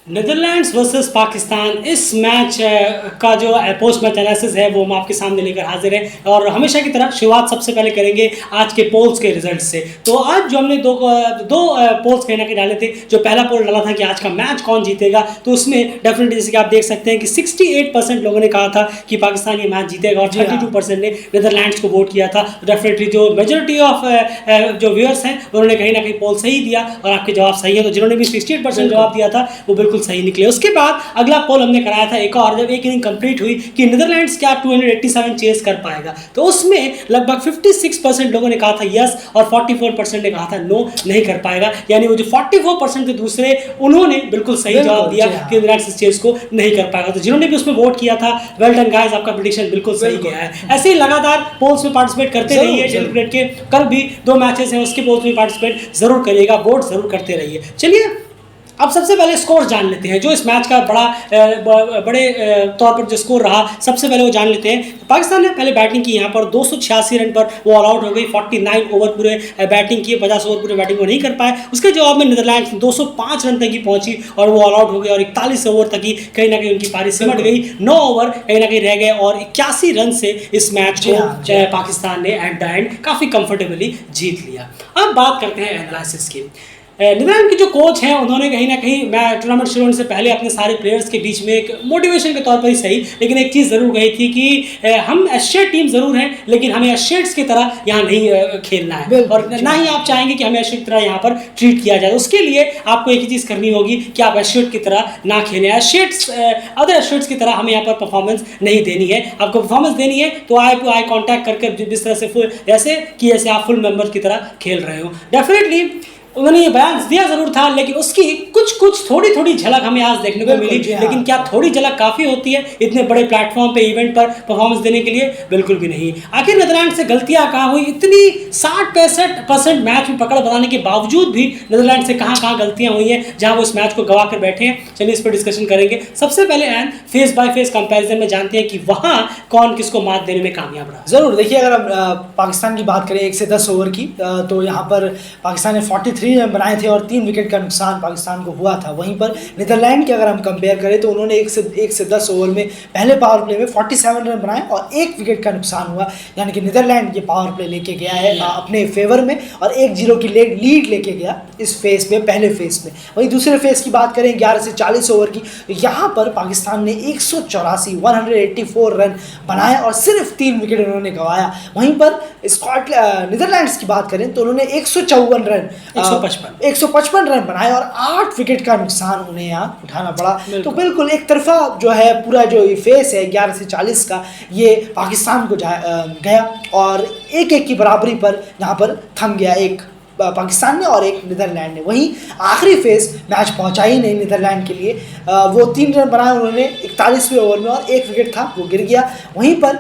Netherlands versus Pakistan, इस match का जो पोस्ट मैच एनालिसिस है वो हम आपके सामने लेकर हाजिर हैं। और हमेशा की तरह शुरुआत सबसे पहले करेंगे आज के पोल्स के रिजल्ट से। तो आज जो हमने दो पोल्स कहीं ना कहीं डाले थे। जो पहला पोल डाला था कि आज का मैच कौन जीतेगा, तो उसमें डेफिनेटली जैसे कि आप देख सकते हैं कि 68% लोगों ने कहा था कि पाकिस्तान ये मैच जीतेगा और 32% ने नीदरलैंड्स को वोट किया था। तो डेफिनेटली जो मेजोरिटी ऑफ जो व्यूअर्स हैं उन्होंने कहीं ना कहीं पोल सही दिया और आपके जवाब सही है। तो जिन्होंने भी 68% जवाब दिया था वो बिल्कुल सही निकले। उसके बाद अगला पोल हमने कराया था एक और, जब एक इनिंग कंप्लीट हुई कि नीदरलैंड्स क्या 287 चेस कर पाएगा, तो उसमें लगभग 56% लोगों ने कहा था यस और 44% ने कहा था नो, नहीं कर पाएगा। यानी वो जो 44% थे दूसरे, उन्होंने बिल्कुल सही जवाब दिया कि नीदरलैंड्स इस चेस को नहीं कर पाएगा। तो जिन्होंने भी उसमें वोट किया था, वेल डन गाइस, आपका प्रेडिक्शन बिल्कुल सही गया है। ऐसे ही लगातार पोल्स में पार्टिसिपेट करते रहिए। क्रिकेट के कल भी 2 मैचेस हैं, उसके पोल्स में पार्टिसिपेट जरूर करिएगा, वोट जरूर करते रहिए। चलिए अब सबसे पहले स्कोर जान लेते हैं, जो इस मैच का बड़े तौर पर जो स्कोर रहा सबसे पहले वो जान लेते हैं। पाकिस्तान ने पहले बैटिंग की यहाँ पर 286 रन पर वो ऑल आउट हो गई। 49 ओवर पूरे बैटिंग किए, 50 ओवर पूरे बैटिंग वो नहीं कर पाए। उसके जवाब में नीदरलैंड्स 205 रन तक ही पहुंची और वो ऑल आउट हो गए और 41 ओवर तक ही कहीं ना कहीं उनकी पारी सिमट गई। 9 ओवर कहीं ना कहीं रह गए और 81 रन से इस मैच को पाकिस्तान ने एट द एंड काफ़ी कंफर्टेबली जीत लिया। अब बात करते हैं एनालिसिस की। नीदरलैंड के जो कोच हैं उन्होंने कहीं ना कहीं, मैं टूर्नामेंट शुरू होने से पहले अपने सारे प्लेयर्स के बीच में एक मोटिवेशन के तौर पर ही सही, लेकिन एक चीज़ ज़रूर कही थी कि हम एशियड टीम ज़रूर हैं लेकिन हमें एशियड्स की तरह यहाँ नहीं खेलना है और ना ही आप चाहेंगे कि हमें एशियड की तरह यहाँ पर ट्रीट किया जाए। उसके लिए आपको एक ही चीज़ करनी होगी कि आप एशियड की तरह ना खेलें। एशियड्स अदर एशियड्स की तरह हमें यहाँ पर परफॉर्मेंस नहीं देनी है। आपको परफॉर्मेंस देनी है तो आई टू आई कॉन्टैक्ट करके जिस तरह से जैसे आप फुल मेंबर की तरह खेल रहे हो। डेफिनेटली उन्होंने ये बयान दिया जरूर था, लेकिन उसकी कुछ थोड़ी झलक हमें आज देखने को मिली। लेकिन क्या थोड़ी झलक काफ़ी होती है इतने बड़े प्लेटफॉर्म पे इवेंट पर परफॉर्मेंस देने के लिए? बिल्कुल भी नहीं। आखिर नीदरलैंड से गलतियां कहाँ हुई? इतनी 60-65% मैच में पकड़ बनाने के बावजूद भी नीदरलैंड से कहाँ गलतियां हुई हैं जहां वो इस मैच को गवा कर बैठे हैं। चलिए इस पर डिस्कशन करेंगे। सबसे पहले and face by face comparison में जानते हैं कि वहां कौन किसको मात देने में कामयाब रहा। जरूर देखिए, अगर हम पाकिस्तान की बात करें 1 से 10 ओवर की, तो यहाँ पर पाकिस्तान ने 43 रन बनाए थे और 3 विकेट का नुकसान पाकिस्तान को हुआ था। वहीं पर नीदरलैंड के अगर हम कंपेयर करें तो उन्होंने 1 से 10 ओवर में पहले पावर प्ले में 47 रन बनाए और 1 विकेट का नुकसान हुआ। यानी कि नीदरलैंड ये पावर प्ले लेके गया है अपने फेवर में और 1-0 की लीड लेके गया इस फेस में, पहले फेस में। वहीं दूसरे फेस की बात करें 11 से 40 ओवर की, तो यहाँ पर पाकिस्तान ने 184 रन बनाए और सिर्फ 3 विकेट उन्होंने गंवाया। वहीं पर नीदरलैंड्स की बात करें तो उन्होंने 155 रन बनाए और 8 विकेट का नुकसान उन्हें यहाँ उठाना पड़ा। तो बिल्कुल एक तरफा जो है पूरा जो फेस है 11 से 40 का, ये पाकिस्तान को गया और 1-1 की बराबरी पर यहाँ पर थम गया, एक पाकिस्तान ने और एक नीदरलैंड ने। वहीं आखिरी फेस मैच पहुंचा ही नहीं नीदरलैंड के लिए। वो 3 रन बनाए उन्होंने 41वें ओवर में और 1 विकेट था वो गिर गया। वहीं पर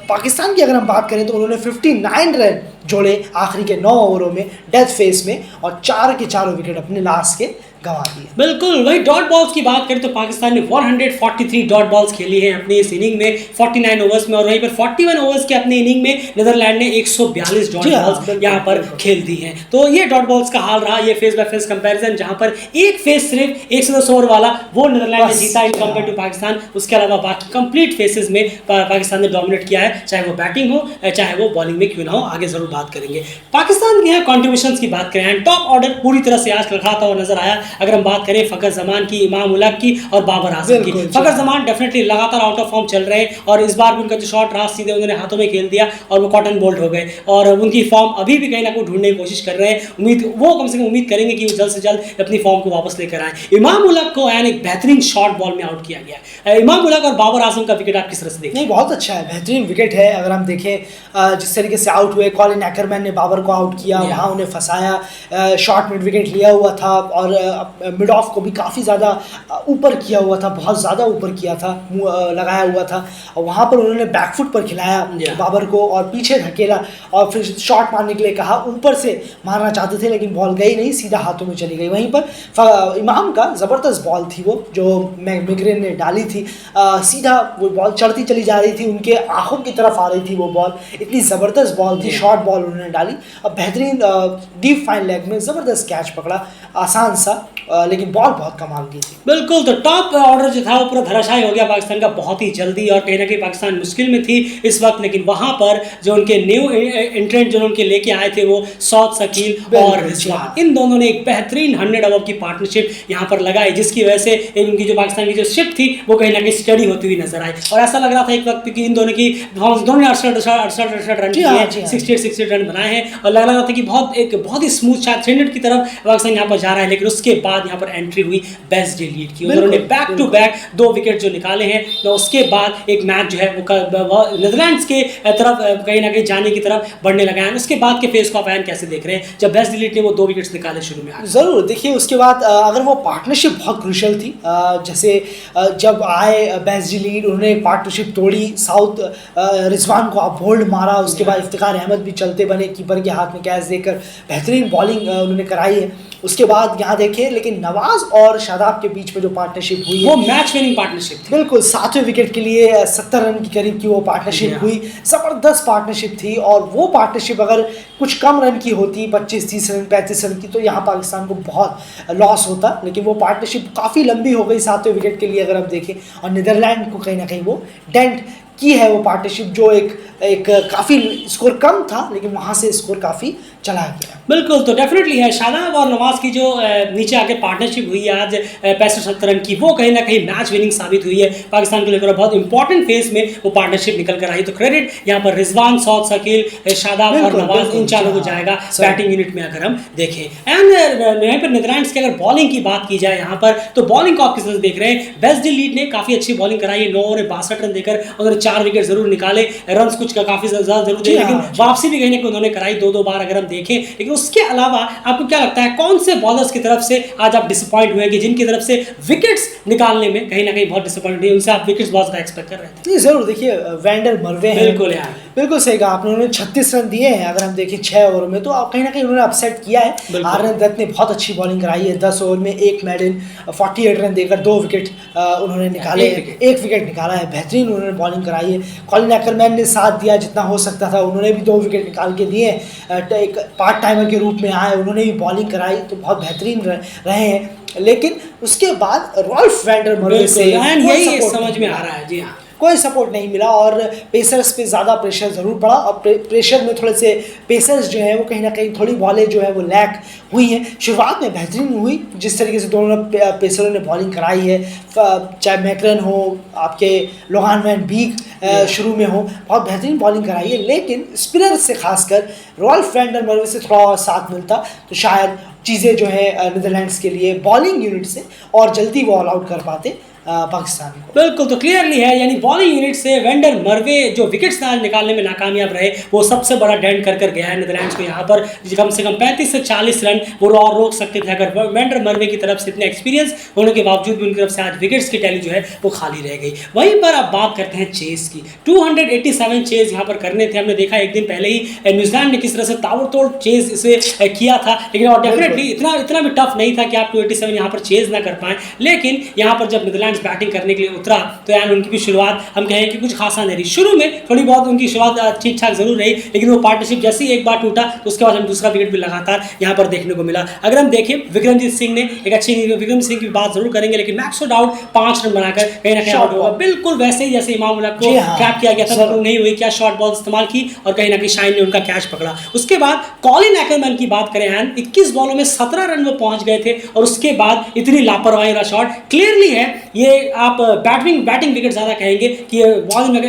पाकिस्तान की अगर हम बात करें तो उन्होंने 59 रन जोड़े आखिरी के 9 ओवरों में डेथ फेस में और 4 के चारों विकेट अपने लास्ट के गंवा दिए। बिल्कुल। वही डॉट बॉल्स की बात करें तो पाकिस्तान ने 143 डॉट बॉल्स खेली हैं अपनी इस इनिंग में 49 ओवर्स में, और वहीं पर 41 ओवर्स के अपने इनिंग में नीदरलैंड ने 142 डॉट बॉल्स यहाँ पर खेल दी हैं। तो ये डॉट बॉल्स का हाल रहा। ये फेस बाय फेस कंपैरिजन, जहां पर एक फेस सिर्फ 1 से 10 ओवर वाला वो नीदरलैंड ने जीता इन कंपेयर टू पाकिस्तान। उसके अलावा बाकी कंप्लीट फेसेस में पाकिस्तान ने डोमिनेट किया है, चाहे वो बैटिंग हो चाहे वो बॉलिंग में क्यों ना हो। आगे जरूर बात करेंगे। पाकिस्तान के यहाँ कॉन्ट्रीब्यूशन की बात करें, टॉप ऑर्डर पूरी तरह से आज लड़खड़ाता हुआ नजर आया। अगर हम बात करें फखर जमान की, इमाम उलग की और बाबर आजम की। फखर जमान डेफिनेटली लगातार आउट ऑफ फॉर्म चल रहे हैं और इस बार भी उनका जो शॉट रहा सीधे उन्होंने हाथों में खेल दिया और वो कॉटन बोल्ड हो गए और उनकी फॉर्म अभी भी कहीं ना कहीं ढूंढने की कोशिश कर रहे हैं। कम से कम उम्मीद करेंगे कि वो जल्द से जल्द अपनी फॉर्म को वापस लेकर आए। इमाम उलग को एक बेहतरीन शॉर्ट बॉल में आउट किया गया। इमाम उलग और बाबर आजम का विकेट आप किस तरह से देखते हैं? नहीं, बहुत अच्छा है, बेहतरीन विकेट है। अगर हम देखें जिस तरीके से आउट हुए, कॉलिन एक्करमैन ने बाबर को आउट किया, वहाँ उन्हें फंसाया, शॉर्ट मिड विकेट लिया हुआ था और मिड ऑफ को भी काफ़ी ज़्यादा ऊपर किया हुआ था, बहुत ज़्यादा ऊपर किया था, लगाया हुआ था और वहाँ पर उन्होंने बैकफुट पर खिलाया बाबर को और पीछे धकेला और फिर शॉट मारने के लिए कहा। ऊपर से मारना चाहते थे लेकिन बॉल गई नहीं, सीधा हाथों में चली गई। वहीं पर इमाम का ज़बरदस्त बॉल थी वो जो मैग्रेन ने डाली थी, सीधा वो बॉल चढ़ती चली जा रही थी, उनके आंखों की तरफ आ रही थी वो बॉल। इतनी ज़बरदस्त बॉल थी, शॉर्ट बॉल उन्होंने डाली और बेहतरीन डीप फाइन लेग में ज़बरदस्त कैच पकड़ा, आसान सा लेकिन बॉल बहुत कमाल की थी। बिल्कुल, तो टॉप ऑर्डर जो था वो पूरा धराशायी हो गया पाकिस्तान का बहुत ही जल्दी, और कहीं ना कहीं पाकिस्तान मुश्किल में थी इस वक्त। लेकिन वहां पर जो उनके न्यू एंट्रेंट जो उनके लेके आए थे वो सौद शकील और रिजवान, इन दोनों ने एक बेहतरीन 100 अबव की पार्टनरशिप यहाँ पर लगाई, जिसकी वजह से उनकी जो पाकिस्तान की जो शिप थी वो कहीं ना कहीं स्टडी होती हुई नजर आई। और ऐसा लग रहा था एक वक्त कि इन दोनों की दोनों ने 68 रन किए हैं, 68 रन बनाए हैं, और लग रहा था कि बहुत ही स्मूथ शायद 300 की तरफ पाकिस्तान यहाँ पर जा रहा है। लेकिन उसके बाद यहाँ पर एंट्री हुई बेस्ट डिलीट की, उन्होंने बैक टू बैक 2 विकेट जो निकाले हैं, तो उसके बाद एक मैच जो है वो नीदरलैंड्स के तरफ कहीं ना कहीं जाने की तरफ बढ़ने लगा है। उसके बाद के फेस को आप कैसे देख रहे हैं जब बेस्ट डिलीट ने वो 2 विकेट्स निकाले शुरू में? ज़रूर देखिए, उसके बाद अगर वो पार्टनरशिप बहुत क्रूशल थी, जैसे जब आए बेस्ट डिलीट, उन्होंने पार्टनरशिप तोड़ी, साउथ रिजवान को आप बोल्ड मारा, उसके बाद इफ्तिखार अहमद भी चलते बने, कीपर के हाथ में कैच देकर बेहतरीन बॉलिंग उन्होंने कराई है। उसके बाद यहाँ देखिए, लेकिन नवाज और शादाब के बीच में जो पार्टनरशिप हुई वो मैच विनिंग पार्टनरशिप थी। बिल्कुल, 7वें विकेट के लिए 70 रन की करीब की वो पार्टनरशिप हुई, ज़बरदस्त पार्टनरशिप थी। और वो पार्टनरशिप अगर कुछ कम रन की होती, 25-30 रन 35 रन की, तो यहाँ पाकिस्तान को बहुत लॉस होता। लेकिन वो पार्टनरशिप काफ़ी लंबी हो गई 7वें विकेट के लिए अगर आप देखें, और नीदरलैंड को कहीं ना कहीं वो डेंट की है वो पार्टनरशिप, जो एक काफ़ी स्कोर कम था लेकिन वहाँ से स्कोर काफ़ी चला गया। बिल्कुल, तो डेफिनेटली है शादाब और नवाज की जो नीचे आके पार्टनरशिप हुई है आज 65-70 रन की, वो कहीं ना कहीं मैच विनिंग साबित हुई है पाकिस्तान को लेकर। बहुत इंपॉर्टेंट फेज में वो पार्टनरशिप निकल कर आई। तो क्रेडिट यहाँ पर रिजवान, सौद शकील, शादाब और नवाज, इन चारों को जाएगा बैटिंग यूनिट में अगर हम देखें। एंड यहाँ पर नीदरलैंड्स की अगर बॉलिंग की बात की जाए यहाँ पर, तो बॉलिंग को आप किस तरह देख रहे हैं? बेस्ट डिलीट ने काफ़ी अच्छी बॉलिंग कराई है, 9 ओवर 62 रन देकर उन्होंने 4 विकेट जरूर निकाले, रन कुछ काफ़ी ज़्यादा जरूर दिए, लेकिन वापसी भी कहीं ना कहीं उन्होंने कराई 2-2 बार अगर हम देखें। लेकिन उसके अलावा आपको क्या लगता है कौन से बॉलर्स की तरफ से आज आप डिसअपॉइंट हुए कि जिनकी तरफ से विकेट्स निकालने में कहीं ना कहीं बहुत डिसअपॉइंट हुए, उनसे आप विकेट्स बहुत ज़्यादा एक्सपेक्ट कर रहे थे? नहीं, ज़रूर देखिए, वैंडर मर्वे हैं। बिल्कुल यार, बिल्कुल सही कहा आपने, उन्होंने 36 रन दिए हैं अगर हम देखें 6 ओवर में, तो आप कहीं ना कहीं उन्होंने अपसेट किया है। आर्यन दत्त ने बहुत अच्छी बॉलिंग कराई है, 10 ओवर में 1 मेडन 48 रन देकर 2 विकेट उन्होंने निकाले, 1 विकेट निकाला है, बेहतरीन उन्होंने बॉलिंग कराई है। कॉलिन एक्करमैन ने साथ दिया जितना हो सकता था, उन्होंने भी 2 विकेट निकाल के दिए, एक पार्ट टाइमर के रूप में आए, उन्होंने भी बॉलिंग कराई, तो बहुत बेहतरीन रहे हैं। लेकिन उसके बाद रॉल्फ वैंडर मर्वे से यही समझ में आ रहा है, जी हाँ, कोई सपोर्ट नहीं मिला, और पेसर्स पे ज़्यादा प्रेशर ज़रूर पड़ा, और प्रेशर में थोड़े से पेसर्स जो हैं वो कहीं ना कहीं थोड़ी बॉलें जो है वो लैक हुई हैं। शुरुआत में बेहतरीन हुई जिस तरीके से दोनों पेसरों ने बॉलिंग कराई है, चाहे मैकरन हो, आपके लोहान वैन बीक शुरू में हो, बहुत बेहतरीन बॉलिंग कराई है। लेकिन स्पिनर से खासकर रॉल्फ वैंडर मर्वे से थोड़ा और साथ मिलता तो शायद चीज़ें जो है नीदरलैंड्स के लिए बॉलिंग यूनिट से और जल्दी वो ऑल आउट कर पाते पाकिस्तान को। बिल्कुल, तो क्लियरली है, यानी बॉलिंग यूनिट से वेंडर मर्वे जो विकेट्स निकालने में नाकामयाब रहे, वो सबसे बड़ा डेंट कर गया है नीदरलैंड्स को। यहाँ पर कम से कम 35 से 40 रन वो और रोक सकते थे अगर वेंडर मर्वे की तरफ से इतने एक्सपीरियंस होने के बावजूद भी उनकी तरफ से आज विकेट्स की टैली जो है वो खाली रह गई। वहीं पर अब बात करते हैं चेस की, 287 चेज यहाँ पर करने थे। हमने देखा एक दिन पहले ही न्यूजीलैंड ने किस तरह से ताबड़तोड़ चेज इसे किया था, लेकिन और डेफिनेटली इतना भी टफ नहीं था कि आप 287 यहाँ पर चेज ना कर पाएं। लेकिन यहाँ पर जब नीदरलैंड्स बैटिंग करने के लिए उतरा तो यार उनकी भी शुरुआत हम कहें कि कुछ खासा नहीं रही। शुरू में थोड़ी बहुत उनकी शुरुआत ठीक ठाक जरूर रही, लेकिन वो पार्टनरशिप जैसे ही एक बार टूटा तो उसके बाद हम दूसरा विकेट भी लगातार यहाँ पर देखने को मिला। अगर हम देखें विक्रमजीत सिंह ने एक अच्छी, विक्रम सिंह की बात जरूर करेंगे, लेकिन मैक्सवेल आउट 5 रन बनाकर कहीं ना कहीं आउट होगा, बिल्कुल वैसे ही जैसे इमाम उल हक को क्रैक किया गया था, नहीं हुई, क्या शॉर्ट बॉल इस्तेमाल की और कहीं ना कहीं शाइन ने उनका कैच पकड़ा। उसके बाद कॉलिन एक्करमैन की बात करें, 21 बॉलों में 17 रन वो पहुंच गए थे, और उसके बाद इतनी लापरवाही वाला शॉट क्लियरली है ये आप बैटिंग विकेट ज्यादा कहेंगे कि बॉलिंग में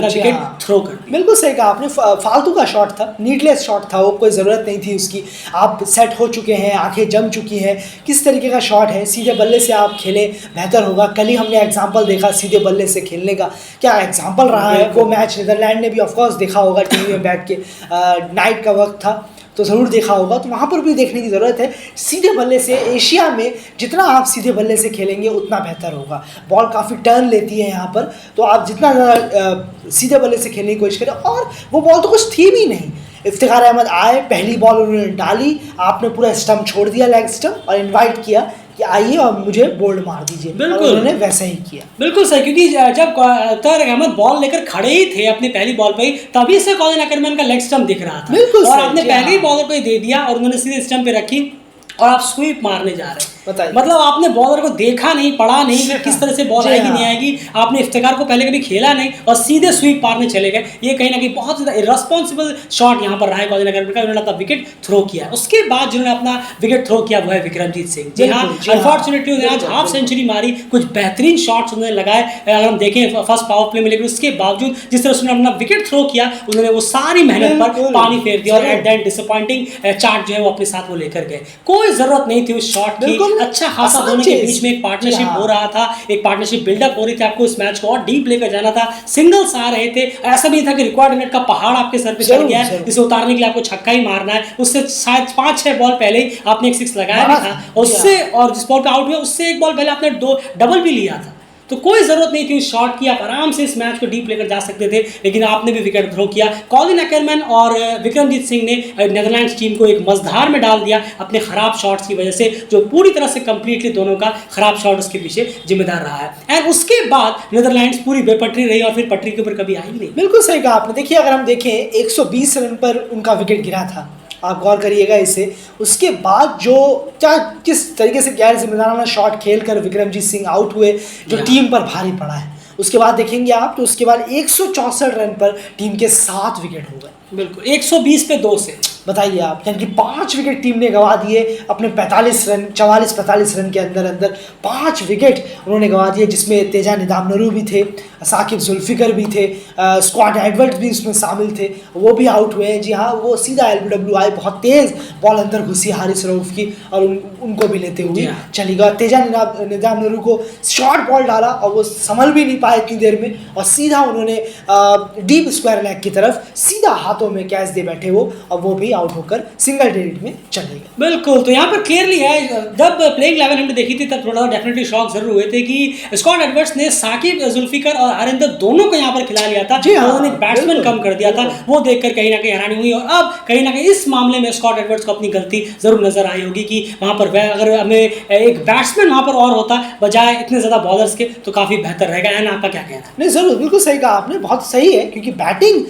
विकेट थ्रो कर। बिल्कुल सही कहा आपने, फालतू का शॉट था, नीडलेस शॉट था, वो कोई ज़रूरत नहीं थी उसकी। आप सेट हो चुके हैं, आंखें जम चुकी हैं, किस तरीके का शॉट है, सीधे बल्ले से आप खेलें बेहतर होगा। कल ही हमने एग्जांपल देखा सीधे बल्ले से खेलने का, क्या एग्जांपल रहा है वो मैच। नीदरलैंड ने भी ऑफकोर्स देखा होगा टीवी में बैठ के, नाइट का वक्त था तो ज़रूर देखा होगा, तो वहाँ पर भी देखने की ज़रूरत है। सीधे बल्ले से एशिया में जितना आप सीधे बल्ले से खेलेंगे उतना बेहतर होगा। बॉल काफ़ी टर्न लेती है यहाँ पर, तो आप जितना ज़्यादा सीधे बल्ले से खेलने की कोशिश करें। और वो बॉल तो कुछ थी भी नहीं, इफ्तिखार अहमद आए, पहली बॉल उन्होंने डाली, आपने पूरा स्टंप छोड़ दिया, लेग स्टंप, और इन्वाइट किया कि आइए और मुझे बोल्ड मार दीजिए। बिल्कुल, उन्होंने वैसा ही किया। बिल्कुल सही, क्योंकि जब तारिक अहमद बॉल लेकर खड़े ही थे अपनी पहली बॉल पे ही, तभी से कॉलिन एक्करमैन का लेग स्टंप दिख रहा था, और आपने पहले ही बॉलर को ही दे दिया और उन्होंने सीधे स्टंप पे रखी और आप स्वीप मारने जा रहे हैं। बताइए। मतलब आपने बॉलर को देखा नहीं, पढ़ा नहीं कि किस तरह से बॉल जी आएगी हाँ। नहीं आएगी, आपने इफ्तिकार को पहले कभी खेला नहीं और सीधे स्वीप मारने चले गए। ये कहीं ना कहीं बहुत ज़्यादा इररेस्पॉन्सिबल शॉट यहाँ पर रहा है कॉलिन अकरमैन का। उन्होंने अपना विकेट थ्रो किया, उसके बाद जिन्होंने अपना विकेट थ्रो किया वो है विक्रमजीत सिंह। जी हाँ, बिल्कुल, जी हाँ। अनफॉर्चुनेटली उन्होंने आज बिल्कुल, हाफ बिल्कुल। सेंचुरी मारी, कुछ बेहतरीन शॉट्स उन्होंने लगाए। अगर हम देखें फर्स्ट पावर प्ले में, लेकिन उसके बावजूद जिस तरह से उन्होंने अपना विकेट थ्रो किया, उन्होंने वो सारी मेहनत पर बिल्कुल, पानी फेर दिया और जरूर। एट दैट डिसअपॉइंटिंग चार्ट जो है वो अपने साथ वो लेकर गए। कोई जरूरत नहीं थी उस शॉट की। बिल्कुल अच्छा खासा आसान दोनों के चीज। बीच में एक जी पार्टनरशिप हाँ। हो रहा था, एक पार्टनरशिप बिल्डअप हो रही थी। आपको इस मैच को और डीप लेकर जाना था, सिंगल्स आ रहे थे। ऐसा नहीं था कि रिक्वायर्ड रन का पहाड़ आपके सर पे चढ़ जरूर, गया है, जरूर। इसे उतारने के लिए आपको छक्का ही मारना है। उससे शायद 5-6 बॉल पहले ही आपने एक सिक्स लगाया भी मारा था, था। जी उससे और जिस बॉल पे आउट हुआ उससे एक बॉल पहले आपने 2 डबल भी लिया था। तो कोई जरूरत नहीं थी उस शॉट की, आप आराम से इस मैच को डीप लेकर जा सकते थे, लेकिन आपने भी विकेट थ्रो किया। कॉलिन अकरमैन और विक्रमजीत सिंह ने नेदरलैंड्स टीम को एक मझधार में डाल दिया अपने खराब शॉट्स की वजह से, जो पूरी तरह से कंप्लीटली दोनों का खराब शॉट उसके पीछे जिम्मेदार रहा है। एंड उसके बाद नेदरलैंड्स पूरी बेपटरी रही और फिर पटरी के ऊपर कभी आई ही नहीं। बिल्कुल सही कहा आपने। देखिए अगर हम देखें 120 रन पर उनका विकेट गिरा था, आप गौर करिएगा इसे। उसके बाद जो क्या किस तरीके से गैर जिम्मेदाराना शॉट खेलकर विक्रमजीत सिंह आउट हुए, जो Yeah. टीम पर भारी पड़ा है। उसके बाद देखेंगे आप तो उसके बाद 164 रन पर टीम के 7 विकेट हो गए। बिल्कुल 120 पे 2 से बताइए आप, यानी कि 5 विकेट टीम ने गंवा दिए अपने 45 रन 44-45 रन के अंदर अंदर 5 विकेट उन्होंने गंवा दिए, जिसमें तेजा निदामनरू भी थे, साकिब जुल्फिकर भी थे, स्कॉट एडवर्ड्स भी उसमें शामिल थे, वो भी आउट हुए हैं। जी हाँ, वो सीधा एलबीडब्ल्यू आई, बहुत तेज़ बॉल अंदर घुसी हारिस रऊफ की और उनको भी लेते हुए जी हाँ। चली गई। तेजा निदामनरू को शॉर्ट बॉल डाला और वो संभल भी नहीं पाए इतनी देर में, और सीधा उन्होंने डीप स्क्वायर लेग की तरफ सीधा हाथों में कैच दे बैठे वो, और वो भी आउट होकर सिंगल डिजिट में चले गए। बिल्कुल। तो यहाँ पर क्लियरली है, जब प्लेइंग 11 हमने देखी थी तब थोड़ा डेफिनेटली शॉक जरूर हुए थे कि स्कॉट एडवर्ड्स ने साकिब जुल्फिकर और हरिंदर दोनों को यहाँ पर खिला लिया था। जी हाँ, उन्होंने बैट्समैन बिल्कुल, कम कर दिया था, वो देखकर कहीं ना कहीं हैरानी हुई। और अब कहीं ना कहीं इस मामले में स्कॉट एडवर्ड्स को अपनी गलती जरूर नजर आई होगी कि वहाँ पर अगर हमें एक बैट्समैन वहाँ पर और होता बजाय इतने ज्यादा बॉलर्स के तो काफी बेहतर रहेगा। एंड आपका क्या कहना है? नहीं ज़रूर, बिल्कुल सही कहा आपने, बहुत सही है। क्योंकि बैटिंग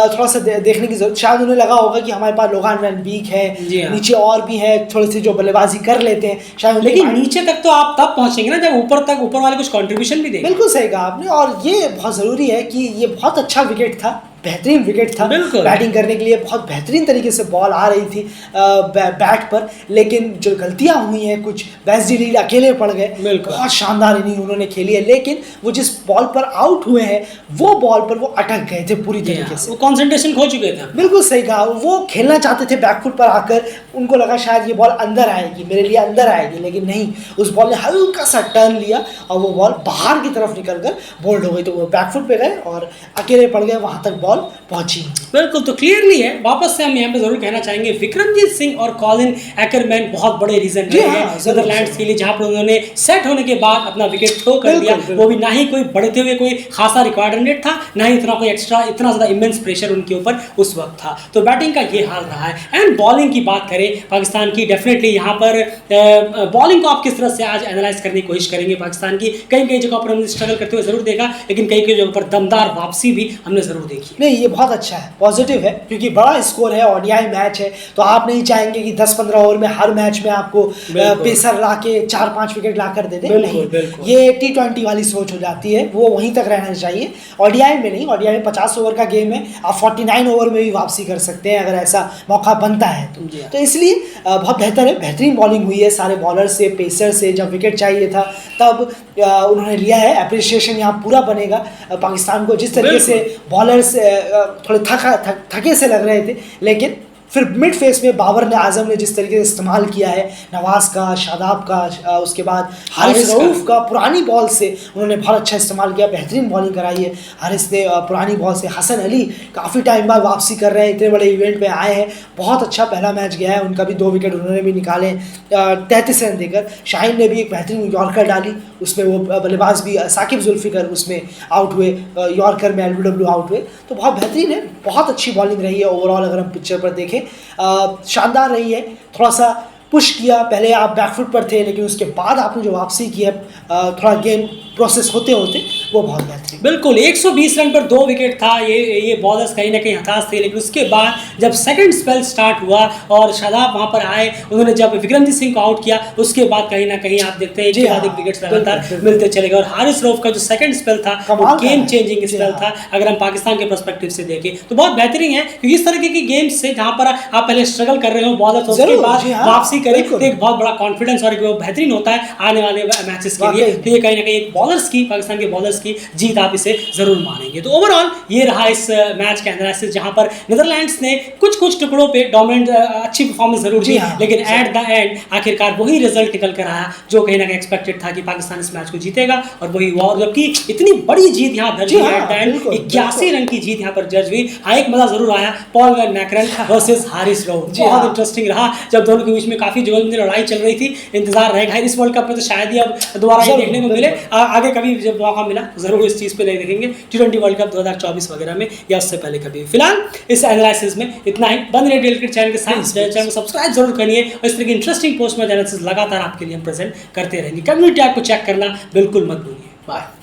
थोड़ा सा देखने की जरूरत, शायद उन्हें लगा होगा कि हमारे पास लोगान रन वीक है, जी हाँ। नीचे और भी है थोड़ी सी जो बल्लेबाजी कर लेते हैं शायद। लेकिन नीचे तक तो आप तब पहुंचेंगे ना जब ऊपर वाले कुछ कंट्रीब्यूशन भी देंगे। बिल्कुल सही कहा आपने, और ये बहुत ज़रूरी है कि ये बहुत अच्छा विकेट था, बेहतरीन विकेट था। बिल्कुल। बैटिंग करने के लिए बहुत बेहतरीन तरीके से बॉल आ रही थी बैट पर, लेकिन जो गलतियां हुई हैं कुछ, बेस्डी लीड अकेले पड़ गए। बिल्कुल। बहुत शानदार इनिंग उन्होंने खेली है, लेकिन वो जिस बॉल पर आउट हुए हैं वो बॉल पर वो अटक गए थे पूरी तरीके से। वो कंसंट्रेशन खो चुके थे। बिल्कुल सही कहा, वो खेलना चाहते थे बैकफुट पर आकर, उनको लगा शायद ये बॉल अंदर आएगी, मेरे लिए अंदर आएगी, लेकिन नहीं, उस बॉल ने हल्का सा टर्न लिया और वो बॉल बाहर की तरफ निकलकर बोल्ड हो गई। तो वो बैकफुट पे गए और अकेले पड़ गए, वहां तक बॉल पहुंची। बिल्कुल। तो क्लियरली है, वापस से हम यहाँ पे जरूर कहना चाहेंगे विक्रमजीत सिंह और कॉलिन अकरमैन बहुत बड़े रीजन जी रहे हाँ, हैं जरूर, नेदरलैंड्स के लिए, जहां पर उन्होंने सेट होने के बाद अपना विकेट थ्रो कर बिल्कुल, दिया। बिल्कुल। वो भी ना ही कोई बढ़ते हुए कोई खासा रिक्वायर्ड रन रेट था, ना ही इतना कोई एक्स्ट्रा इतना ज्यादा इमेंस प्रेशर उनके ऊपर उस वक्त था। तो बैटिंग का ये हाल रहा है। एंड बॉलिंग की बात करें पाकिस्तान की, डेफिनेटली यहाँ पर बॉलिंग को आप किस तरह से आज एनालाइज करने की कोशिश करेंगे पाकिस्तान की। कई कई जगहों पर हमने स्ट्रगल करते हुए जरूर देखा, लेकिन कई कई जगहों पर दमदार वापसी भी हमने जरूर देखी। नहीं, ये बहुत अच्छा है, पॉजिटिव है, क्योंकि बड़ा स्कोर है, ओडीआई मैच है, तो आप नहीं चाहेंगे कि 10-15 ओवर में हर मैच में आपको पेसर ला के 4-5 विकेट ला कर दे दे। बिल्कुल, नहीं, बिल्कुल। ये T20 वाली सोच हो जाती है, वो वहीं तक रहना चाहिए। ओडीआई में नहीं, ओडीआई में 50 ओवर का गेम है, आप 49 ओवर में भी वापसी कर सकते हैं अगर ऐसा मौका बनता है जी हाँ। तो इसलिए बहुत बेहतर है, बेहतरीन बॉलिंग हुई है सारे बॉलर से, पेसर से। जब विकेट चाहिए था तब उन्होंने लिया है, अप्रिसिएशन यहाँ पूरा बनेगा पाकिस्तान को। जिस तरीके से बॉलर्स थोड़े थके से लग रहे थे, लेकिन फिर मिड फेस में बाबर ने आजम ने जिस तरीके से इस्तेमाल किया है नवाज का, शादाब का, उसके बाद हारिस रऊफ का, पुरानी बॉल से उन्होंने बहुत अच्छा इस्तेमाल किया, बेहतरीन बॉलिंग कराई है हारिस ने पुरानी बॉल से। हसन अली काफ़ी टाइम बाद वापसी कर रहे हैं, इतने बड़े इवेंट पे आए हैं, बहुत अच्छा पहला मैच गया है उनका भी, 2 विकेट उन्होंने भी निकाले 33 रन देकर। शाहीन ने भी एक बेहतरीन यॉर्कर डाली, उसमें वो बल्लेबाज भी साकिब जुल्फिकर उसमें आउट हुए, यॉर्कर में एलबीडब्ल्यू आउट हुए। तो बहुत बेहतरीन है, बहुत अच्छी बॉलिंग रही है ओवरऑल। अगर हम पिक्चर पर देखें शानदार रही है। थोड़ा सा पुश किया, पहले आप बैकफुट पर थे, लेकिन उसके बाद आपने जो वापसी की है, थोड़ा गेम प्रोसेस होते होते वो बहुत बेहतरीन। बिल्कुल 120 रन पर 2 विकेट था, ये बॉलर्स कहीं ना कहीं हताश थे, लेकिन उसके बाद जब सेकंड स्पेल स्टार्ट हुआ और शादाब वहां पर आए, उन्होंने जब विक्रमजीत सिंह को आउट किया, उसके बाद कहीं ना कहीं आप देखते हैं एक के बाद एक विकेट्स लगातार मिलते चले गए। और हारिस रऊफ का जो सेकंड स्पेल था वो गेम चेंजिंग स्पेल था, अगर हम पाकिस्तान के पर्सपेक्टिव से देखें तो बहुत बेहतरीन है, क्योंकि इस तरह की गेम्स से जहां पर आप पहले स्ट्रगल कर रहे हो बॉलर, उसके बाद वापसी करें तो एक बहुत बड़ा कॉन्फिडेंस और बेहतरीन होता है आने वाले मैचेस के लिए। तो ये कहीं ना कहीं एक बॉलर्स की, पाकिस्तान के बॉलर्स की जीत आप इसे जरूर मानेंगे। तो ओवरऑल ये रहा इस मैच के एनालिसिस, जहां पर नीदरलैंड्स ने कुछ टुकड़ों पे डोमिनेंट अच्छी परफॉर्मेंस जरूर दी, लेकिन एट द एंड आखिरकार वही रिजल्ट निकल कर आया जो कहीं ना कहीं एक्सपेक्टेड था कि पाकिस्तान इस मैच को जीतेगा, और वही हुआ। और जबकि इतनी बड़ी जीत यहाँ दर्ज हुई एट द एंड, 81 रन की जीत यहाँ पर जज हुई। हाँ, एक मजा जरूर आया, Paul van Meekeren versus Haris Rauf, बहुत इंटरेस्टिंग रहा जब दोनों के बीच में काफी जुगलबंदी लड़ाई चल रही थी। इंतजार रहेगा इस वर्ल्ड कप में तो शायद ही अब दोबारा ये देखने को मिले, आगे कभी जब मौका मिला जरूर इस चीज पे देखेंगे T20 वर्ल्ड कप 2024 वगैरह में या उससे पहले कभी। फिलहाल इस एनालिसिस में इतना ही। बंद रहिए डेली क्रिकेट चैनल के साथ, चैनल को सब्सक्राइब जरूर करिए, और इस तरह की इंटरेस्टिंग पोस्ट मैच एनालिसिस लगातार आपके लिए हम प्रेजेंट करते रहेंगे। कम्युनिटी ऐप को चेक करना बिल्कुल मत भूलिए। बाय।